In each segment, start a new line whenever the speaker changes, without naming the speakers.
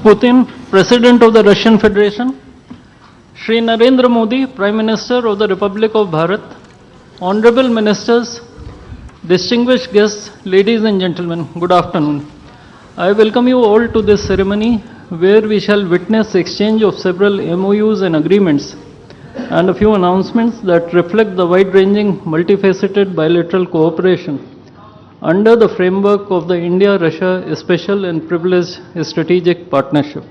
Putin, President of the Russian Federation, Shri Narendra Modi, Prime Minister of the Republic of Bharat, Honorable Ministers, distinguished guests, ladies and gentlemen, good afternoon. I welcome you all to this ceremony where we shall witness exchange of several MoUs and agreements and a few announcements that reflect the wide-ranging, multifaceted bilateral cooperation under the framework of the India-Russia Special and Privileged Strategic Partnership.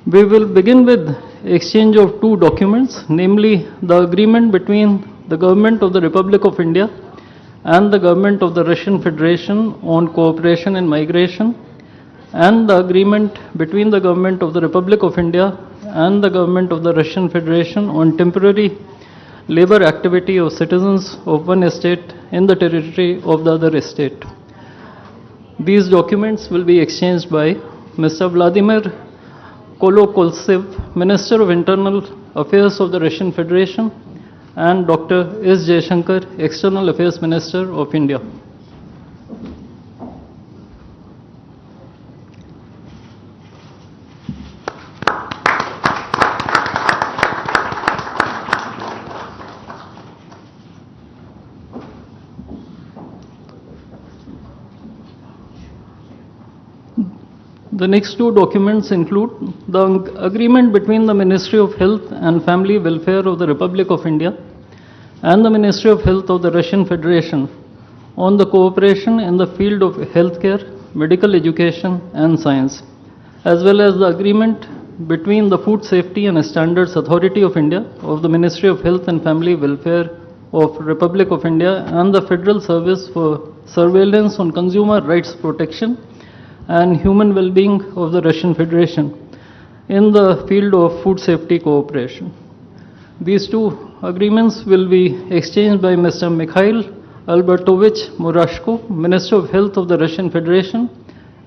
We will begin with exchange of two documents, namely the agreement between the Government of the Republic of India and the Government of the Russian Federation on cooperation in migration, and the agreement between the Government of the Republic of India and the Government of the Russian Federation on temporary labor activity of citizens of one state in the territory of the other state. These documents will be exchanged by Mr. Vladimir Kolokoltsev, Minister of Internal Affairs of the Russian Federation, and Dr. S. Jaishankar, External Affairs Minister of India. The next two documents include the agreement between the Ministry of Health and Family Welfare of the Republic of India and the Ministry of Health of the Russian Federation on the cooperation in the field of healthcare, medical education and science, as well as the agreement between the Food Safety and Standards Authority of India of the Ministry of Health and Family Welfare of Republic of India and the Federal Service for Surveillance on Consumer Rights Protection and Human Well-being of the Russian Federation in the field of food safety cooperation. These two agreements will be exchanged by Mr. Mikhail Albertovich Murashko, Minister of Health of the Russian Federation,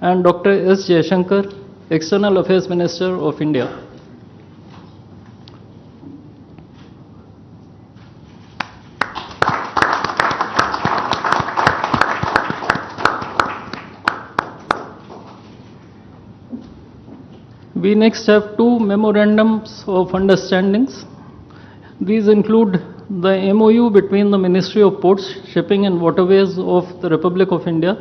and Dr. S. Jaishankar, External Affairs Minister of India. We next have two memorandums of understandings. These include the MOU between the Ministry of Ports, Shipping and Waterways of the Republic of India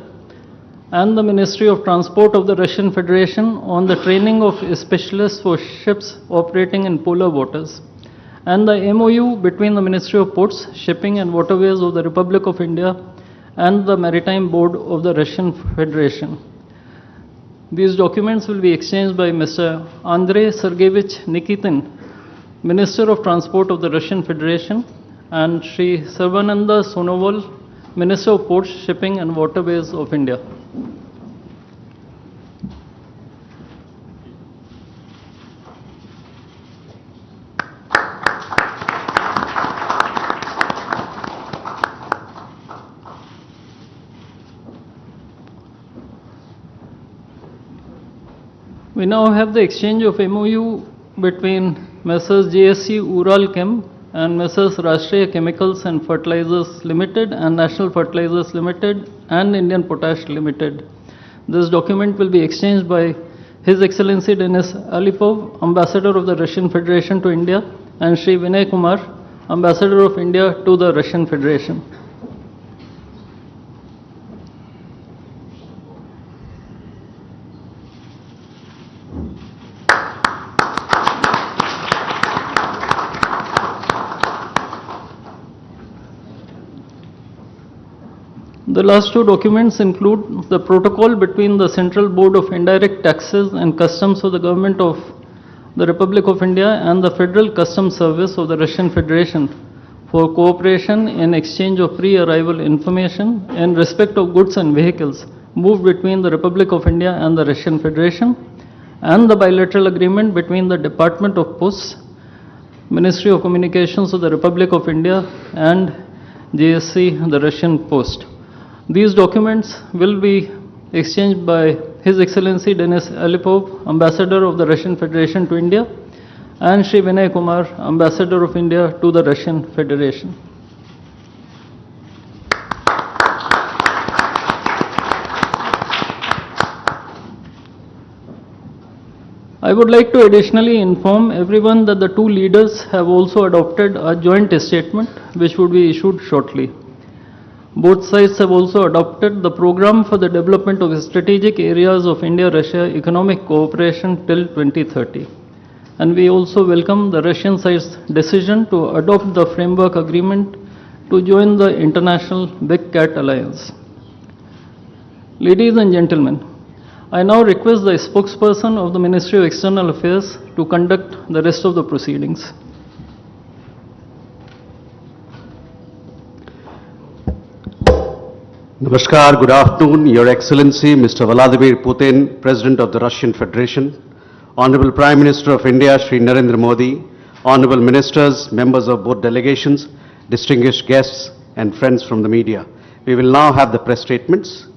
and the Ministry of Transport of the Russian Federation on the training of specialists for ships operating in polar waters, and the MOU between the Ministry of Ports, Shipping and Waterways of the Republic of India and the Maritime Board of the Russian Federation. These documents will be exchanged by Mr. Andrei Sergeyevich Nikitin, Minister of Transport of the Russian Federation, and Shri Sarvananda Sonoval, Minister of Ports, Shipping and Waterways of India. We now have the exchange of MOU between Messrs. JSC Ural Chem and Messrs. Rashtriya Chemicals and Fertilizers Limited and National Fertilizers Limited and Indian Potash Limited. This document will be exchanged by His Excellency Denis Alipov, Ambassador of the Russian Federation to India, and Shri Vinay Kumar, Ambassador of India to the Russian Federation. The last two documents include the protocol between the Central Board of Indirect Taxes and Customs of the Government of the Republic of India and the Federal Customs Service of the Russian Federation for cooperation in exchange of pre-arrival information in respect of goods and vehicles moved between the Republic of India and the Russian Federation, and the bilateral agreement between the Department of Posts, Ministry of Communications of the Republic of India and JSC, the Russian Post. These documents will be exchanged by His Excellency Denis Alipov, Ambassador of the Russian Federation to India, and Shri Vinay Kumar, Ambassador of India to the Russian Federation. I would like to additionally inform everyone that the two leaders have also adopted a joint statement which would be issued shortly. Both sides have also adopted the program for the development of strategic areas of India-Russia economic cooperation till 2030. And we also welcome the Russian side's decision to adopt the framework agreement to join the international Big Cat Alliance. Ladies and gentlemen, I now request the spokesperson of the Ministry of External Affairs to conduct the rest of the proceedings.
Namaskar, good afternoon, Your Excellency, Mr. Vladimir Putin, President of the Russian Federation, Honorable Prime Minister of India, Shri Narendra Modi, Honorable Ministers, members of both delegations, distinguished guests and friends from the media. We will now have the press statements.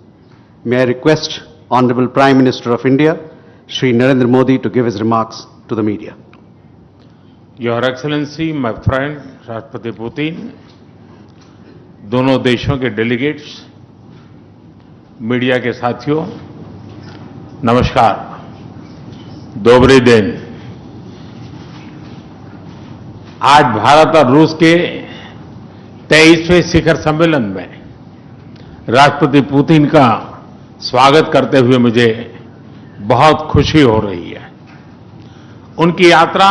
May I request Honorable Prime Minister of India, Shri Narendra Modi, to give his remarks to the media.
Your Excellency, my friend राष्ट्रपति Putin, दोनों देशों के delegates, media के साथियों, नमस्कार, दोबरे दिन। आज भारत और रूस के 23वें शिखर सम्मेलन में राष्ट्रपति पुतिन का स्वागत करते हुए मुझे बहुत खुशी हो रही है। उनकी यात्रा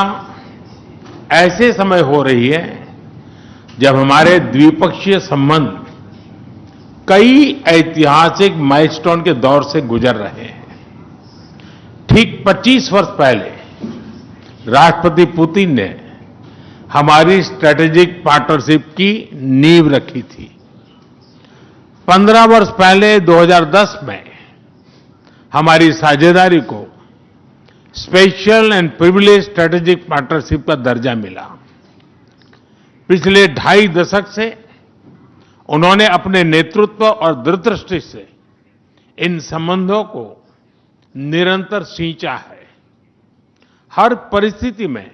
ऐसे समय हो रही है जब हमारे द्विपक्षीय संबंध कई ऐतिहासिक माइलस्टोन के दौर से गुजर रहे हैं। ठीक 25 वर्ष पहले राष्ट्रपति पुतिन ने हमारी स्ट्रेटेजिक पार्टनरशिप की नींव रखी थी। 15 वर्ष पहले 2010 में हमारी साझेदारी को special and privilege strategic partnership का दर्जा मिला। पिछले 2.5 दशक से उन्होंने अपने नेतृत्व और दूरदृष्टि से इन संबंधों को निरंतर सींचा है। हर परिस्थिति में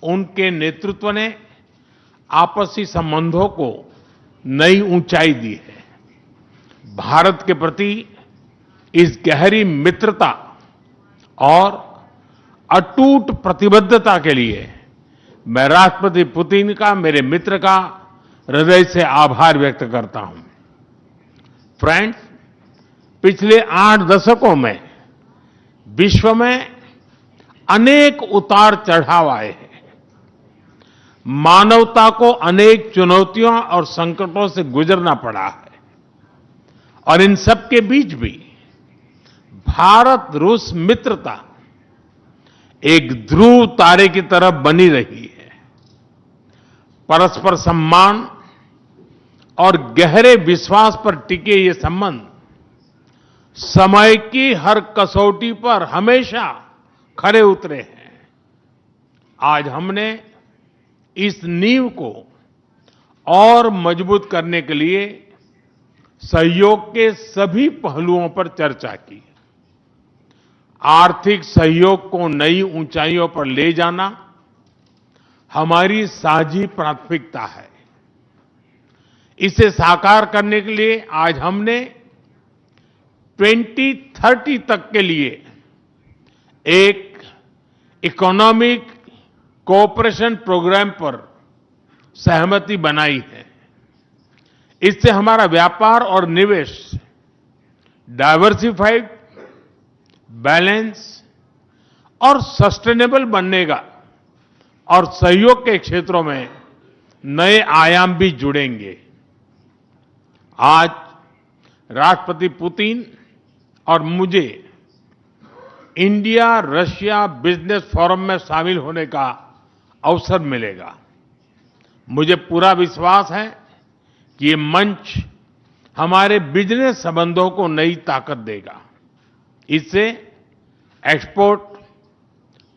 उनके नेतृत्व ने आपसी संबंधों को नई ऊंचाई दी है। भारत के प्रति इस गहरी मित्रता और अटूट प्रतिबद्धता के लिए मैं राष्ट्रपति पुतिन का, मेरे मित्र का हृदय से आभार व्यक्त करता हूं। फ्रेंड्स, पिछले 8 दशकों में विश्व में अनेक उतार चढ़ाव आए हैं। मानवता को अनेक चुनौतियों और संकटों से गुजरना पड़ा है और इन सब के बीच भी भारत रूस मित्रता एक ध्रुव तारे की तरह बनी रही है। परस्पर सम्मान और गहरे विश्वास पर टिके ये संबंध समय की हर कसौटी पर हमेशा खरे उतरे हैं। आज हमने इस नींव को और मजबूत करने के लिए सहयोग के सभी पहलुओं पर चर्चा की। आर्थिक सहयोग को नई ऊंचाइयों पर ले जाना हमारी साझी प्राथमिकता है। इसे साकार करने के लिए आज हमने 2030 तक के लिए एक इकोनॉमिक कोऑपरेशन प्रोग्राम पर सहमति बनाई है। इससे हमारा व्यापार और निवेश डाइवर्सिफाइड, बैलेंस और सस्टेनेबल बनेगा और सहयोग के क्षेत्रों में नए आयाम भी जुड़ेंगे। आज राष्ट्रपति पुतिन और मुझे इंडिया रशिया बिजनेस फोरम में शामिल होने का अवसर मिलेगा। मुझे पूरा विश्वास है कि ये मंच हमारे बिजनेस संबंधों को नई ताकत देगा। इससे एक्सपोर्ट,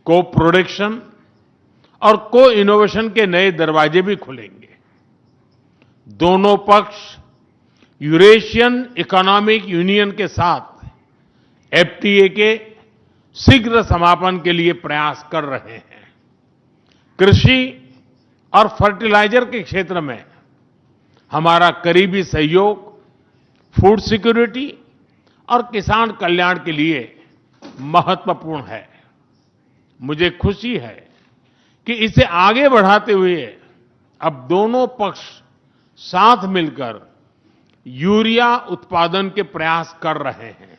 को प्रोडक्शन और को इनोवेशन के नए दरवाजे भी खुलेंगे। दोनों पक्ष यूरेशियन इकोनॉमिक यूनियन के साथ एफटीए के शीघ्र समापन के लिए प्रयास कर रहे हैं। कृषि और फर्टिलाइजर के क्षेत्र में हमारा करीबी सहयोग फूड सिक्योरिटी और किसान कल्याण के लिए महत्वपूर्ण है। मुझे खुशी है कि इसे आगे बढ़ाते हुए अब दोनों पक्ष साथ मिलकर यूरिया उत्पादन के प्रयास कर रहे हैं।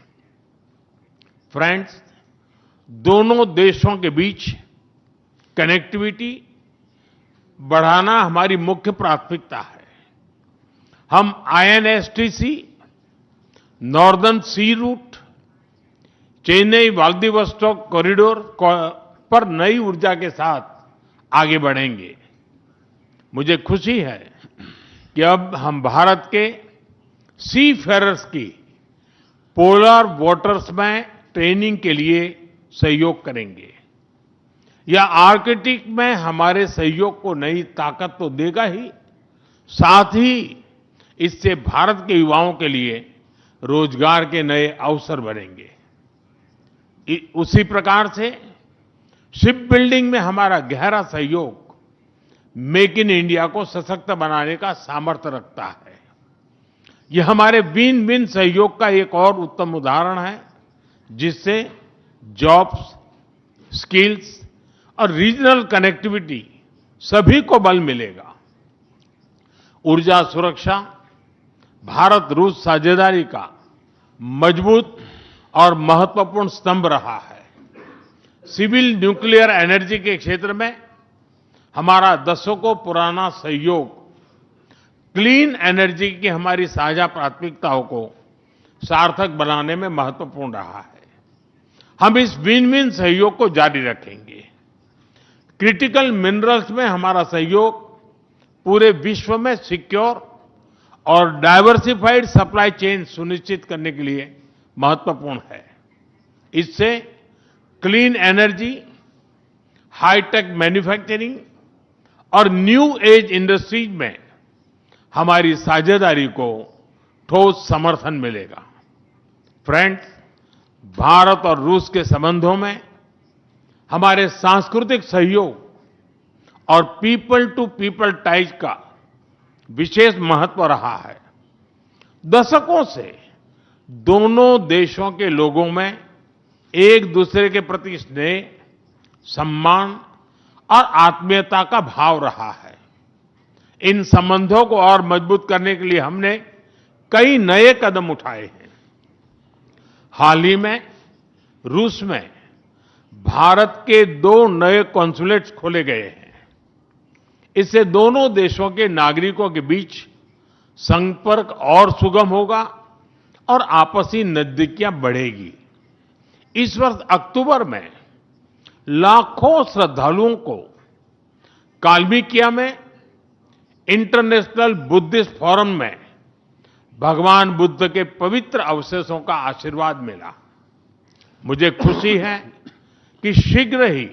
फ्रेंड्स, दोनों देशों के बीच कनेक्टिविटी बढ़ाना हमारी मुख्य प्राथमिकता है। हम INSTC, नॉर्दर्न सी रूट, चेन्नई व्लादिवोस्टोक कॉरिडोर पर नई ऊर्जा के साथ आगे बढ़ेंगे। मुझे खुशी है कि अब हम भारत के सी फेरर्स की पोलर वाटर्स में ट्रेनिंग के लिए सहयोग करेंगे। यह आर्कटिक में हमारे सहयोग को नई ताकत तो देगा ही, साथ ही इससे भारत के युवाओं के लिए रोजगार के नए अवसर बनेंगे। उसी प्रकार से शिप बिल्डिंग में हमारा गहरा सहयोग मेक इन इंडिया को सशक्त बनाने का सामर्थ्य रखता है। यह हमारे विन विन सहयोग का एक और उत्तम उदाहरण है, जिससे जॉब्स, स्किल्स और रीजनल कनेक्टिविटी सभी को बल मिलेगा। ऊर्जा सुरक्षा भारत रूस साझेदारी का मजबूत और महत्वपूर्ण स्तंभ रहा है। सिविल न्यूक्लियर एनर्जी के क्षेत्र में हमारा दशकों पुराना सहयोग क्लीन एनर्जी की हमारी साझा प्राथमिकताओं को सार्थक बनाने में महत्वपूर्ण रहा है। हम इस विन विन सहयोग को जारी रखेंगे। क्रिटिकल मिनरल्स में हमारा सहयोग पूरे विश्व में सिक्योर और डाइवर्सिफाइड सप्लाई चेन सुनिश्चित करने के लिए महत्वपूर्ण है। इससे क्लीन एनर्जी, हाईटेक मैन्युफैक्चरिंग और न्यू एज इंडस्ट्रीज में हमारी साझेदारी को ठोस समर्थन मिलेगा। फ्रेंड्स, भारत और रूस के संबंधों में हमारे सांस्कृतिक सहयोग और पीपल टू पीपल टाइज का विशेष महत्व रहा है। दशकों से दोनों देशों के लोगों में एक दूसरे के प्रति स्नेह, सम्मान और आत्मीयता का भाव रहा है। इन संबंधों को और मजबूत करने के लिए हमने कई नए कदम उठाए हैं। हाल ही में रूस में भारत के 2 नए कॉन्सुलेट्स खोले गए हैं। इससे दोनों देशों के नागरिकों के बीच संपर्क और सुगम होगा और आपसी नजदीकियां बढ़ेगी। इस वर्ष अक्टूबर में लाखों श्रद्धालुओं को काल्मिकिया में इंटरनेशनल बुद्धिस्ट फोरम में भगवान बुद्ध के पवित्र अवशेषों का आशीर्वाद मिला। मुझे खुशी है कि शीघ्र ही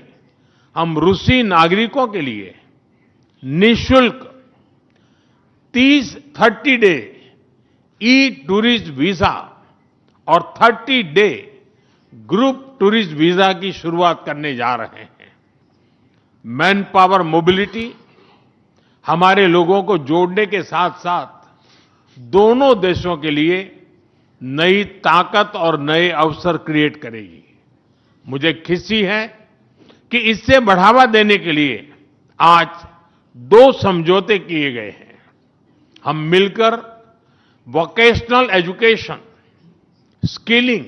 हम रूसी नागरिकों के लिए निःशुल्क 30 डे ई टूरिस्ट वीजा और 30 डे ग्रुप टूरिस्ट वीजा की शुरुआत करने जा रहे हैं। मैन पावर मोबिलिटी हमारे लोगों को जोड़ने के साथ साथ दोनों देशों के लिए नई ताकत और नए अवसर क्रिएट करेगी। मुझे खुशी है कि इससे बढ़ावा देने के लिए आज 2 समझौते किए गए हैं। हम मिलकर वोकेशनल एजुकेशन, स्किलिंग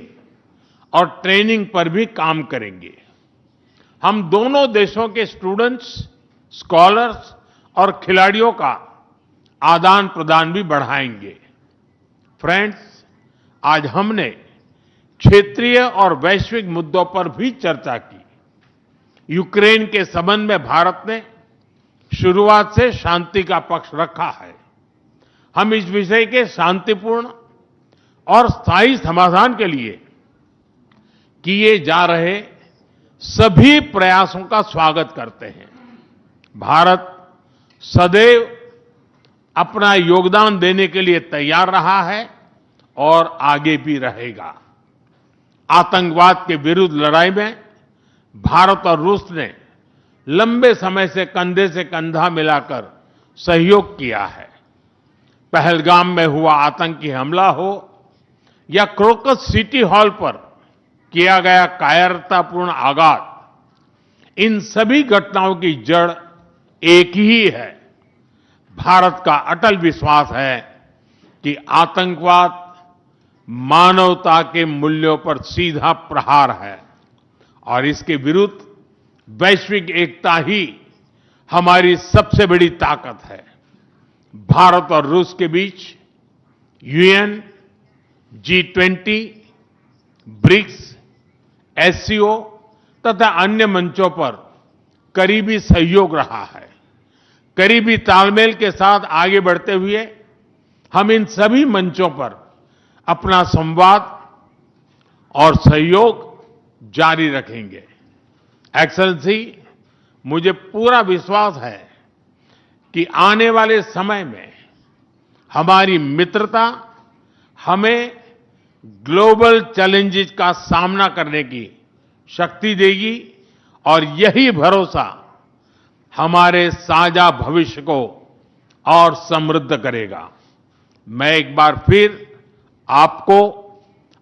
और ट्रेनिंग पर भी काम करेंगे। हम दोनों देशों के स्टूडेंट्स, स्कॉलर्स और खिलाड़ियों का आदान प्रदान भी बढ़ाएंगे। फ्रेंड्स, आज हमने क्षेत्रीय और वैश्विक मुद्दों पर भी चर्चा की। यूक्रेन के संबंध में भारत ने शुरुआत से शांति का पक्ष रखा है। हम इस विषय के शांतिपूर्ण और स्थायी समाधान के लिए किए जा रहे सभी प्रयासों का स्वागत करते हैं। भारत सदैव अपना योगदान देने के लिए तैयार रहा है और आगे भी रहेगा। आतंकवाद के विरुद्ध लड़ाई में भारत और रूस ने लंबे समय से कंधे से कंधा मिलाकर सहयोग किया है। पहलगाम में हुआ आतंकी हमला हो या क्रोकस सिटी हॉल पर किया गया कायरतापूर्ण आघात, इन सभी घटनाओं की जड़ एक ही है। भारत का अटल विश्वास है कि आतंकवाद मानवता के मूल्यों पर सीधा प्रहार है और इसके विरुद्ध वैश्विक एकता ही हमारी सबसे बड़ी ताकत है। भारत और रूस के बीच यूएन, G20, ब्रिक्स, एससीओ तथा अन्य मंचों पर करीबी सहयोग रहा है। करीबी तालमेल के साथ आगे बढ़ते हुए हम इन सभी मंचों पर अपना संवाद और सहयोग जारी रखेंगे। एक्सेलेंसी, मुझे पूरा विश्वास है कि आने वाले समय में हमारी मित्रता हमें ग्लोबल चैलेंजेस का सामना करने की शक्ति देगी और यही भरोसा हमारे साझा भविष्य को और समृद्ध करेगा। मैं एक बार फिर आपको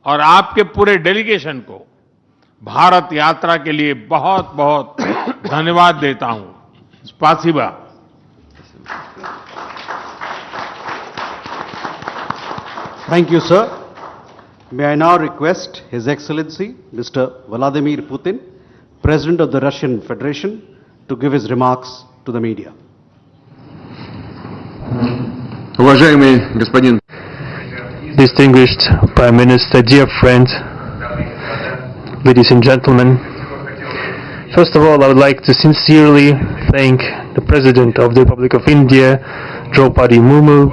और आपके पूरे डेलीगेशन को भारत यात्रा के लिए बहुत बहुत धन्यवाद देता हूं। स्पासिबा।
Thank you, sir. May I now request His Excellency, Mr. Vladimir Putin, President of the Russian Federation, to give his remarks to the media.
Уважаемый господин Distinguished Prime Minister, dear friend, ladies and gentlemen, first of all, I would like to sincerely thank the President of the Republic of India, Draupadi Murmu,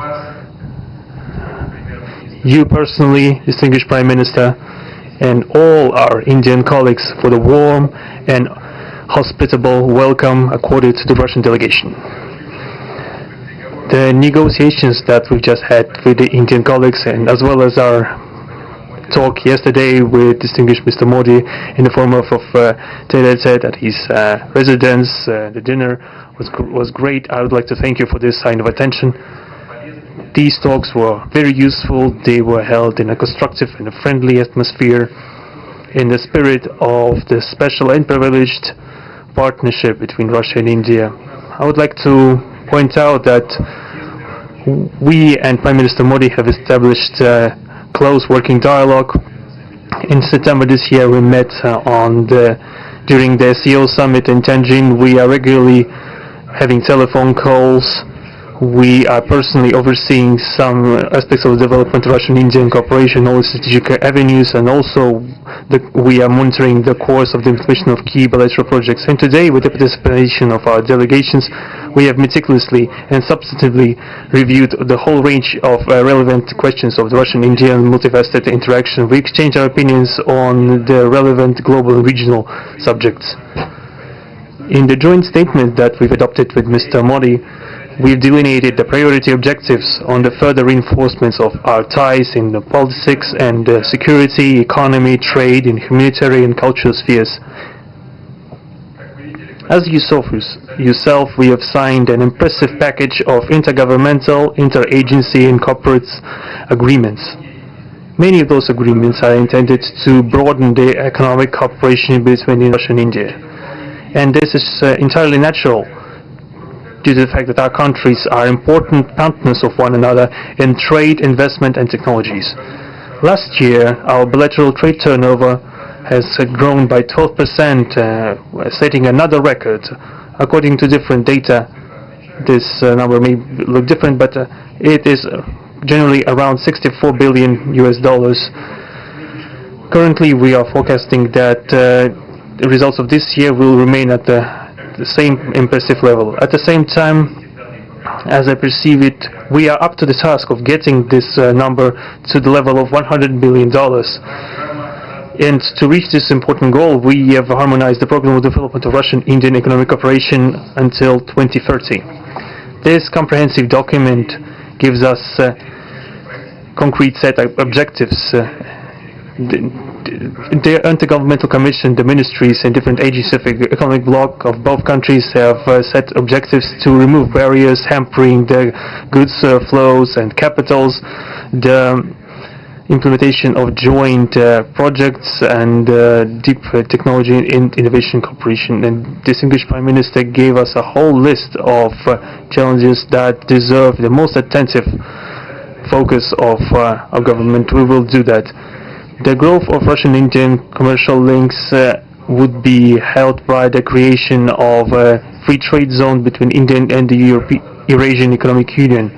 you personally, distinguished Prime Minister, and all our Indian colleagues for the warm and hospitable welcome accorded to the Russian delegation. The negotiations that we've just had with the Indian colleagues, and as well as our talk yesterday with distinguished Mr. Modi in the form of tete-a-tete at his residence, the dinner was great. I would like to thank you for this sign of attention. These talks were very useful. They were held in a constructive and a friendly atmosphere in the spirit of the special and privileged partnership between Russia and India. I would like to point out that we and Prime Minister Modi have established close working dialogue. In September this year we met during the CEO summit in Tianjin. We are regularly having telephone calls. We are personally overseeing some aspects of the development of Russian-Indian cooperation, all the strategic avenues, and also we are monitoring the course of the implementation of key bilateral projects. And today, with the participation of our delegations, we have meticulously and substantively reviewed the whole range of relevant questions of the Russian-Indian multifaceted interaction. We exchange our opinions on the relevant global and regional subjects. In the joint statement that we've adopted with Mr. Modi, we've delineated the priority objectives on the further reinforcements of our ties in the politics and security, economy, trade, and humanitarian and cultural spheres. As you saw for yourself, we have signed an impressive package of intergovernmental, interagency, and corporate agreements. Many of those agreements are intended to broaden the economic cooperation between Russia and India. And this is entirely natural, due to the fact that our countries are important partners of one another in trade, investment, and technologies. Last year, our bilateral trade turnover has grown by 12%, setting another record. According to different data, this number may look different, but it is generally around $64 billion. Currently, we are forecasting that the results of this year will remain at the same impressive level. At the same time, as I perceive it, we are up to the task of getting this number to the level of $100 billion. And to reach this important goal, we have harmonized the program of development of Russian-Indian economic cooperation until 2030. This comprehensive document gives us concrete set of objectives. The Intergovernmental Commission, the ministries and different agencies of the economic bloc of both countries have set objectives to remove barriers hampering the goods flows and capitals. The implementation of joint projects and deep technology and innovation cooperation. And distinguished Prime Minister gave us a whole list of challenges that deserve the most attentive focus of our government. We will do that. The growth of Russian-Indian commercial links would be helped by the creation of a free trade zone between India and the Eurasian Economic Union.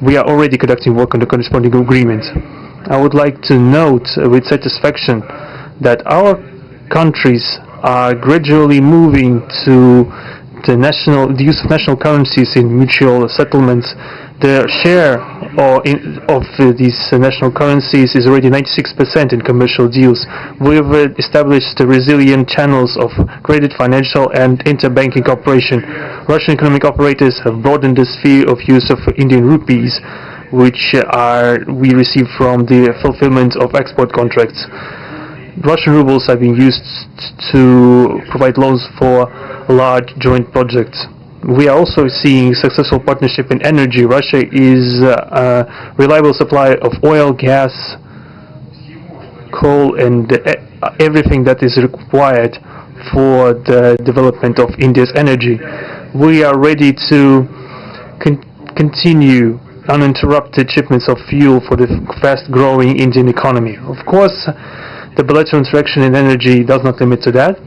We are already conducting work on the corresponding agreement. I would like to note with satisfaction that our countries are gradually moving to the use of national currencies in mutual settlements. The share of these national currencies is already 96% in commercial deals. We have established resilient channels of credit, financial and interbanking cooperation. Russian economic operators have broadened the sphere of use of Indian rupees, which we receive from the fulfillment of export contracts. Russian rubles are being used to provide loans for large joint projects. We are also seeing successful partnership in energy. Russia is a reliable supplier of oil, gas, coal and everything that is required for the development of India's energy. We are ready to continue uninterrupted shipments of fuel for the fast-growing Indian economy. Of course, the bilateral interaction in energy does not limit to that.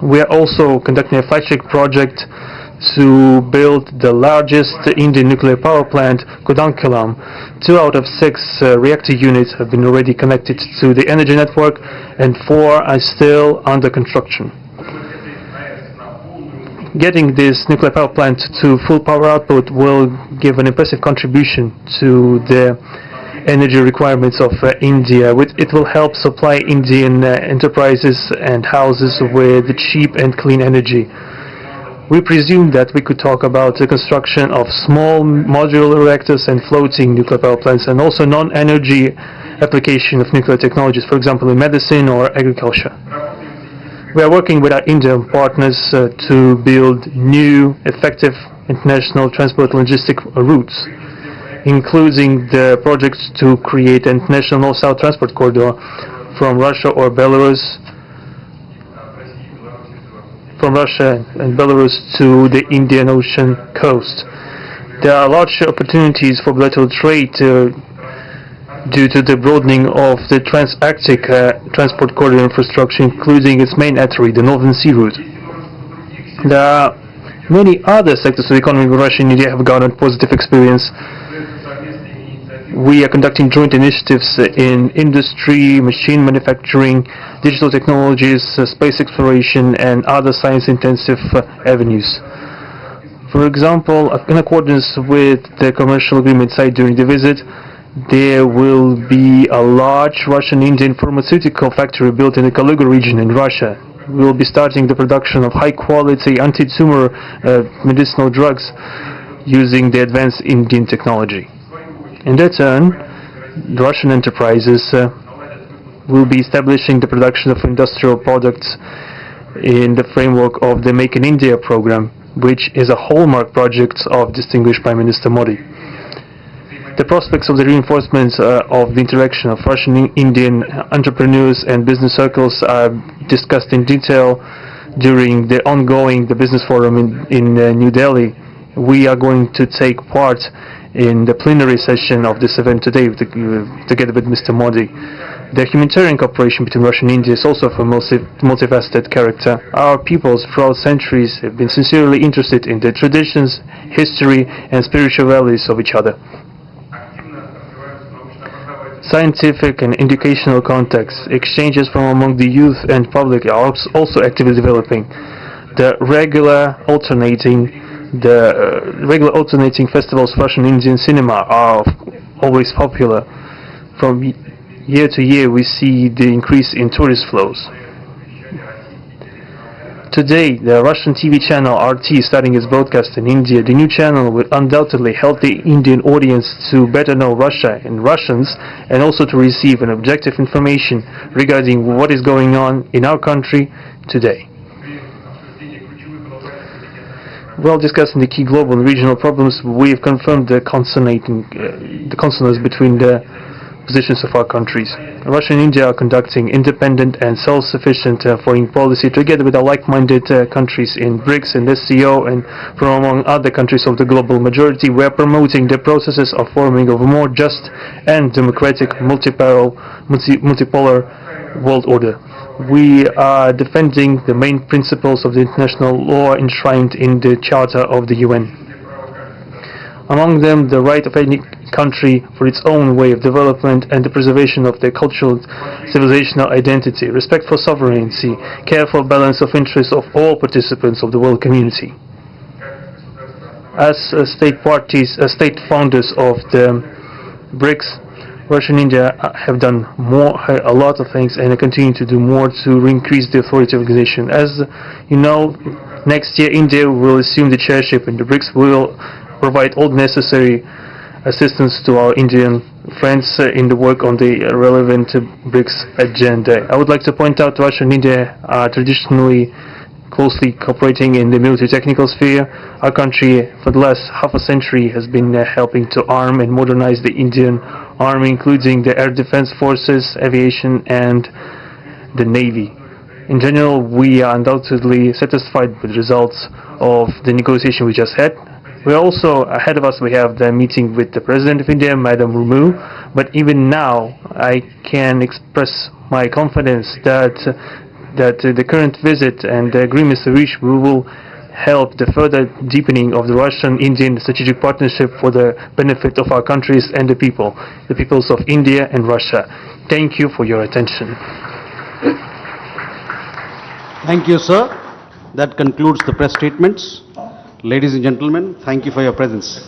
We are also conducting a flagship project to build the largest Indian nuclear power plant, Kudankulam. 2 out of 6 reactor units have been already connected to the energy network and 4 are still under construction. Getting this nuclear power plant to full power output will give an impressive contribution to the energy requirements of India. It will help supply Indian enterprises and houses with cheap and clean energy. We presume that we could talk about the construction of small modular reactors and floating nuclear power plants, and also non-energy application of nuclear technologies, for example in medicine or agriculture. We are working with our Indian partners to build new, effective international transport logistic routes, including the projects to create an international north-south transport corridor from Russia and Belarus to the Indian Ocean coast. There are large opportunities for bilateral trade due to the broadening of the trans-Arctic transport corridor infrastructure, including its main artery, the Northern Sea Route. There are many other sectors of the economy where Russia and India have garnered positive experience. We are conducting joint initiatives in industry, machine manufacturing, digital technologies, space exploration, and other science-intensive avenues. For example, in accordance with the commercial agreement signed during the visit, there will be a large Russian-Indian pharmaceutical factory built in the Kaluga region in Russia. We will be starting the production of high-quality anti-tumor medicinal drugs using the advanced Indian technology. In their turn, Russian enterprises will be establishing the production of industrial products in the framework of the Make in India program, which is a hallmark project of distinguished Prime Minister Modi. The prospects of the reinforcement of the interaction of Russian-Indian entrepreneurs and business circles are discussed in detail during the business forum in New Delhi. We are going to take part in the plenary session of this event today together with Mr. Modi. The humanitarian cooperation between Russia and India is also of a multifaceted character. Our peoples throughout centuries have been sincerely interested in the traditions, history and spiritual values of each other. Scientific and educational contacts, exchanges from among the youth and public are also actively developing. The regular alternating festivals of Russian Indian cinema are always popular. From year to year we see the increase in tourist flows. Today, the Russian TV channel RT is starting its broadcast in India. The new channel will undoubtedly help the Indian audience to better know Russia and Russians, and also to receive an objective information regarding what is going on in our country today. While discussing the key global and regional problems, we have confirmed the consonance between the positions of our countries. Russia and India are conducting independent and self-sufficient foreign policy together with our like-minded countries in BRICS and SCO, and from among other countries of the global majority. We are promoting the processes of forming of a more just and democratic multipolar world order. We are defending the main principles of the international law enshrined in the Charter of the UN. Among them, the right of any country for its own way of development and the preservation of their cultural civilizational identity, respect for sovereignty, careful balance of interests of all participants of the world community. As state founders of the BRICS, Russia and India have done a lot of things, and continue to do more to increase the authority of the organization. As you know, next year India will assume the chairship, and the BRICS will provide all necessary assistance to our Indian friends in the work on the relevant BRICS agenda. I would like to point out Russia and India are traditionally closely cooperating in the military technical sphere. Our country for the last half a century has been helping to arm and modernize the Indian Army, including the air defense forces, aviation and the Navy. In general, we are undoubtedly satisfied with the results of the negotiation we just had. We also, ahead of us, we have the meeting with the President of India, Madam Murmu, but even now I can express my confidence that the current visit and the agreements reached will help the further deepening of the Russian-Indian strategic partnership for the benefit of our countries and the peoples of India and Russia. Thank you for your attention.
Thank you, sir. That concludes the press statements. Ladies and gentlemen, thank you for your presence.